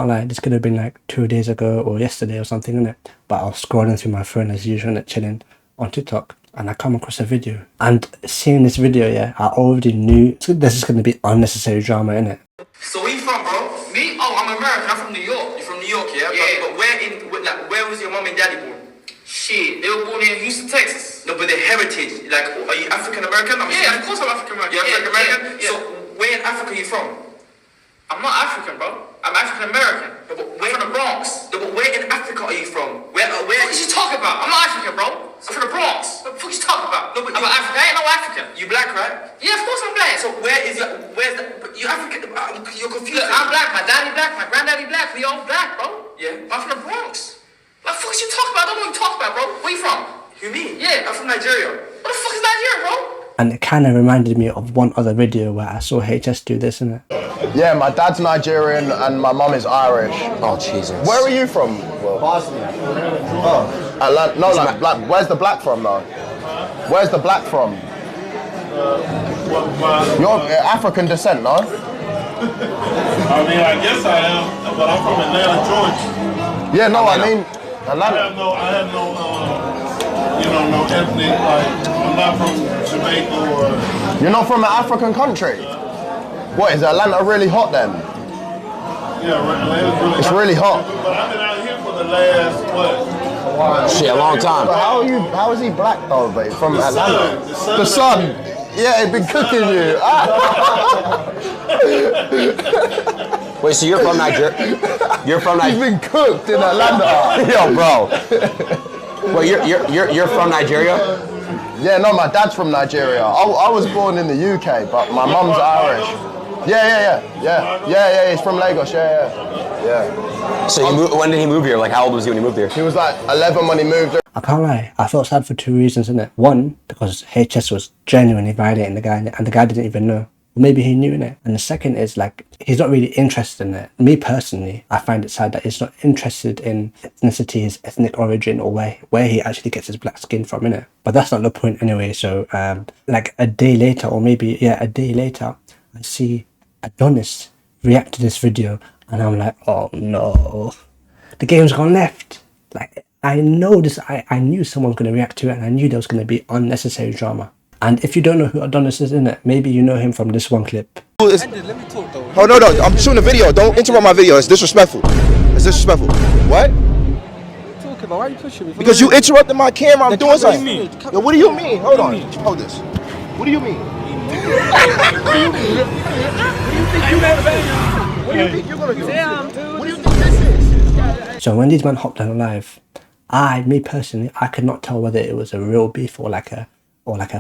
can't lie, this could have been like 2 days ago or yesterday or something, innit? But I was scrolling through my phone as usual, innit, chilling on TikTok, and I come across a video. And seeing this video, yeah, I already knew this is going to be unnecessary drama, innit? So where you from, bro? Me? Oh, I'm American. I'm from New York. You're from New York, yeah? Yeah. But where was your mom and daddy born? Shit, they were born in Houston, Texas. No, but their heritage, like, are you African American? Yeah, of course I'm African American. You're African American? Yeah. So where in Africa are you from? I'm not African, bro. I'm African American. No, but where from the Bronx? No, but where in Africa are you from? Where what are you talking about? I'm not African, bro. I'm from the Bronx. What the fuck are you talking about? No, but I'm African. I ain't no African. You black, right? Yeah, of course I'm black. So where's you African? You're confused. Look, I'm black. My daddy black. My granddaddy black. We all black, bro. Yeah. I'm from the Bronx. What the fuck are you talking about? I don't know what you're talking about, bro. Where you from? You mean? Yeah, I'm from Nigeria. What the fuck is Nigeria, bro? And it kind of reminded me of one other video where I saw HS do this, innit? Yeah, my dad's Nigerian and my mum is Irish. Oh, Jesus. Where are you from? Bosnia. Oh. Atlanta. No, like, black. Where's the black from, though? Where's the black from? You're African descent, no? I mean, I guess I am, but I'm from Atlanta, Georgia. Yeah, no, I mean, Atlanta. I have no, no ethnic, like, I'm not from Jamaica or... You're not from an African country? What, is Atlanta really hot then? Yeah, Atlanta's really It's really hot. But I've been out here for the last, what? Shit, a long time. But how is he black though, babe? From The Atlanta? sun. The sun. Yeah, it's been cooking you. Wait, so you're from Nigeria? You're from He's Nigeria? been cooked in Atlanta. Yo, bro. Wait, you're from Nigeria? Yeah, no, my dad's from Nigeria. I was born in the UK, but my mum's Irish. Yeah, he's from Lagos, yeah. So when did he move here? Like, how old was he when he moved here? He was like 11 when he moved. I can't lie, I felt sad for 2 reasons, innit? One, because HS was genuinely violating the guy, and the guy didn't even know. Or maybe he knew, innit? And the second is, like, he's not really interested in it. Me personally, I find it sad that he's not interested in ethnicity, his ethnic origin, or where he actually gets his black skin from, innit? But that's not the point anyway. So, like a day later, or maybe, a day later, I see Adonis react to this video, and I'm like, oh no, the game's gone left. Like, I know this, I knew someone was going to react to it, and I knew there was going to be unnecessary drama. And if you don't know who Adonis is, innit, maybe you know him from this one clip. Let me talk though. Oh no, I'm shooting a video. Don't interrupt my video. It's disrespectful. It's disrespectful. What? What are you talking about? Why are you pushing me? Because you interrupted my camera. I'm doing something. What do you mean? Yo, what do you mean? Hold on. Hold this. What do you mean? What do you think you're gonna do? Damn, dude. What do you think this is? So when these men hopped on live, me personally, I could not tell whether it was a real beef or like a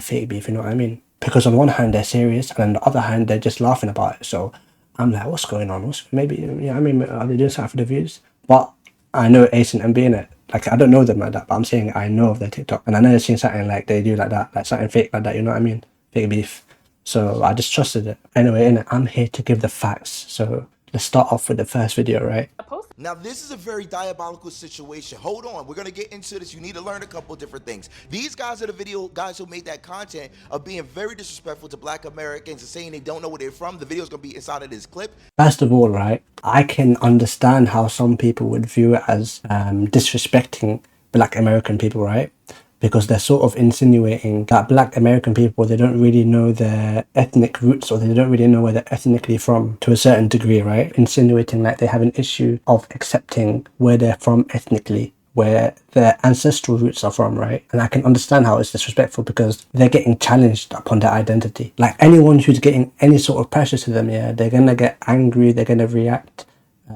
fake beef, you know what I mean? Because on one hand they're serious, and on the other hand they're just laughing about it. So I'm like, what's going on? Maybe, you know what I mean, are they doing something for the views? But I know X MB in it. Like, I don't know them like that, but I'm saying I know of their TikTok, and I never seen something like they do like that, like something fake like that, you know what I mean? Fake beef. So I just trusted it. Anyway, innit, I'm here to give the facts. So let's start off with the first video, right? Now, this is a very diabolical situation. Hold on, we're gonna get into this. You need to learn a couple different things. These guys are the video guys who made that content of being very disrespectful to Black Americans and saying they don't know where they're from. The video's gonna be inside of this clip. First of all, right, I can understand how some people would view it as disrespecting Black American people, right? Because they're sort of insinuating that Black American people, they don't really know their ethnic roots, or they don't really know where they're ethnically from to a certain degree, right? Insinuating like they have an issue of accepting where they're from ethnically, where their ancestral roots are from, right? And I can understand how it's disrespectful because they're getting challenged upon their identity. Like, anyone who's getting any sort of pressure to them, yeah, they're gonna get angry, they're gonna react.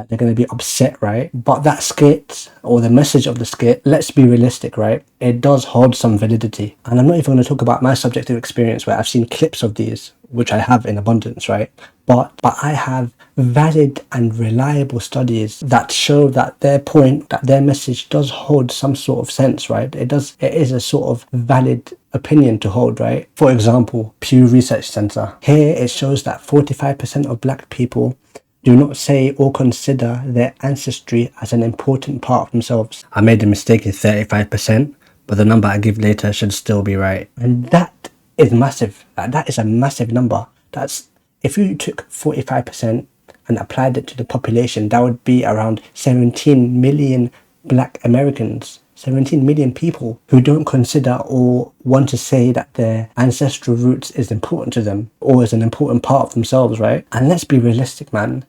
They're going to be upset, right? But that skit, or the message of the skit, let's be realistic, right? It does hold some validity. And I'm not even going to talk about my subjective experience where I've seen clips of these, which I have in abundance, right? But I have valid and reliable studies that show that their point, that their message does hold some sort of sense, right? It is a sort of valid opinion to hold, right? For example, Pew Research Center. Here it shows that 45% of Black people do not say or consider their ancestry as an important part of themselves. I made a mistake in 35%, but the number I give later should still be right. And that is massive. That is a massive number. That's, if you took 45% and applied it to the population, that would be around 17 million black Americans. 17 million people who don't consider or want to say that their ancestral roots is important to them or is an important part of themselves, right? And let's be realistic, man.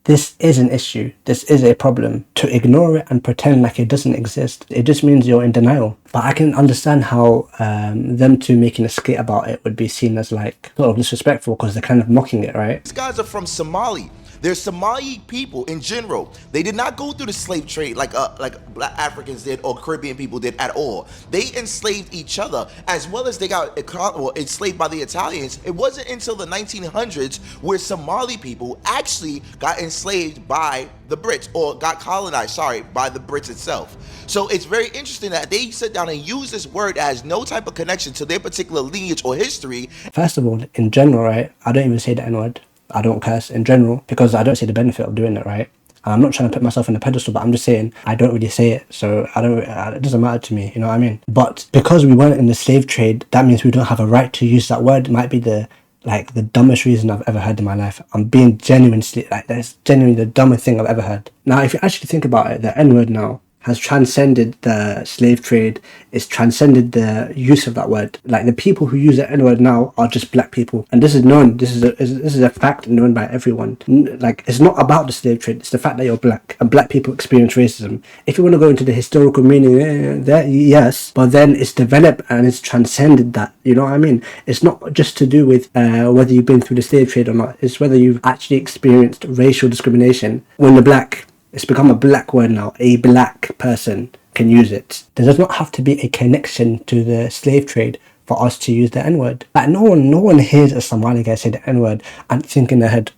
This is an issue. This is a problem. To ignore it and pretend like it doesn't exist, it just means you're in denial. But I can understand how them two making a skit about it would be seen as like sort of disrespectful because they're kind of mocking it, right? These guys are from Somali. They're Somali people in general. They did not go through the slave trade like Black Africans did or Caribbean people did at all. They enslaved each other as well as they got enslaved by the Italians. It wasn't until the 1900s where Somali people actually got enslaved by the Brits or got colonized, by the Brits itself. So it's very interesting that they sit down and use this word that has no type of connection to their particular lineage or history. First of all, in general, right, I don't even say the N-word. I don't curse in general because I don't see the benefit of doing it, right? I'm not trying to put myself in a pedestal, but I'm just saying I don't really say it, so it doesn't matter to me, you know what I mean? But because we weren't in the slave trade, that means we don't have a right to use that word. It might be the dumbest reason I've ever heard in my life. I'm being genuinely, that's genuinely the dumbest thing I've ever heard. Now, if you actually think about it, the N-word now has transcended the slave trade. It's transcended the use of that word. Like, the people who use the N-word now are just black people, and this is known. This is a fact known by everyone. Like, it's not about the slave trade. It's the fact that you're black and black people experience racism. If you want to go into the historical meaning, yes, but then it's developed and it's transcended that. You know what I mean? It's not just to do with whether you've been through the slave trade or not. It's whether you've actually experienced racial discrimination. When you're black, it's become a black word now. A black person can use it. There does not have to be a connection to the slave trade for us to use the N-word. Like, no one hears a Somali guy say the N-word and think in their head,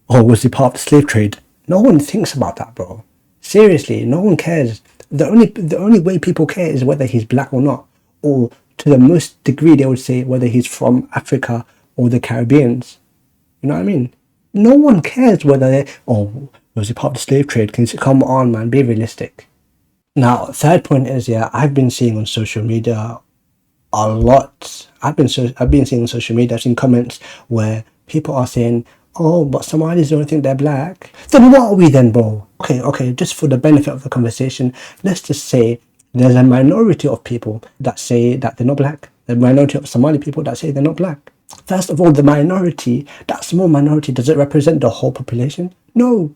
oh, was he part of the slave trade? No one thinks about that, bro. Seriously, no one cares. The only way people care is whether he's black or not. Or to the most degree, they would say whether he's from Africa or the Caribbeans. You know what I mean? No one cares whether they, was he part of the slave trade? Come on, man, be realistic. Now, third point is, I've been seeing on social media a lot. I've been seeing on social media, I've seen comments where people are saying, oh, but Somalis don't think they're black. Then what are we then, bro? Okay, just for the benefit of the conversation, let's just say there's a minority of people that say that they're not black. The minority of Somali people that say they're not black. First of all, the minority, that small minority, does it represent the whole population? No.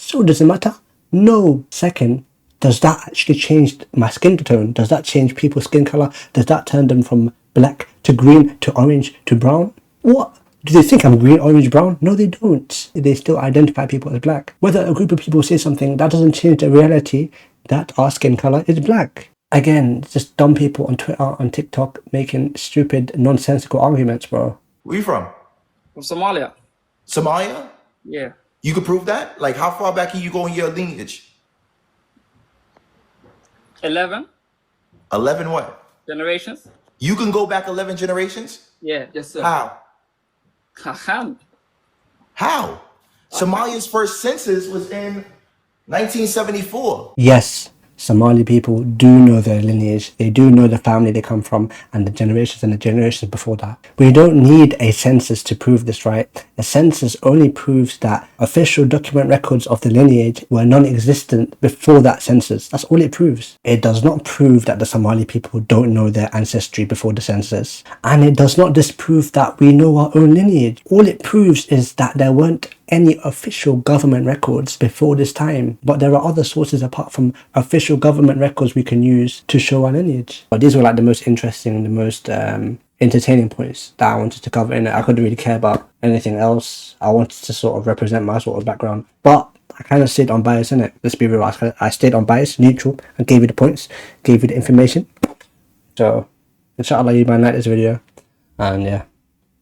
So does it matter? No. Second, does that actually change my skin tone? Does that change people's skin color? Does that turn them from black to green to orange to brown? What? Do they think I'm green, orange, brown? No, they don't. They still identify people as black. Whether a group of people say something, that doesn't change the reality that our skin color is black. Again, just dumb people on Twitter, on TikTok, making stupid, nonsensical arguments, bro. Where you from? From Somalia. Somalia? Yeah. You can prove that? Like, how far back can you go in your lineage? 11 what? generations. You can go back 11 generations? Yeah, yes, sir. How? How? How? Somalia's first census was in 1974. Yes, Somali people do know their lineage. They do know the family they come from and the generations before that. We don't need a census to prove this, right? A census only proves that official document records of the lineage were non-existent before that census. That's all it proves. It does not prove that the Somali people don't know their ancestry before the census. And it does not disprove that we know our own lineage. All it proves is that there weren't any official government records before this time, but there are other sources apart from official government records we can use to show our lineage. But these were like the most interesting, the most entertaining points that I wanted to cover in it. I couldn't really care about anything else. I wanted to sort of represent my sort of background, but I kind of stayed unbiased in it. Let's be real, I stayed unbiased, neutral, and gave you the points, gave you the information. So inshallah you might like this video, and yeah,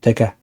take care.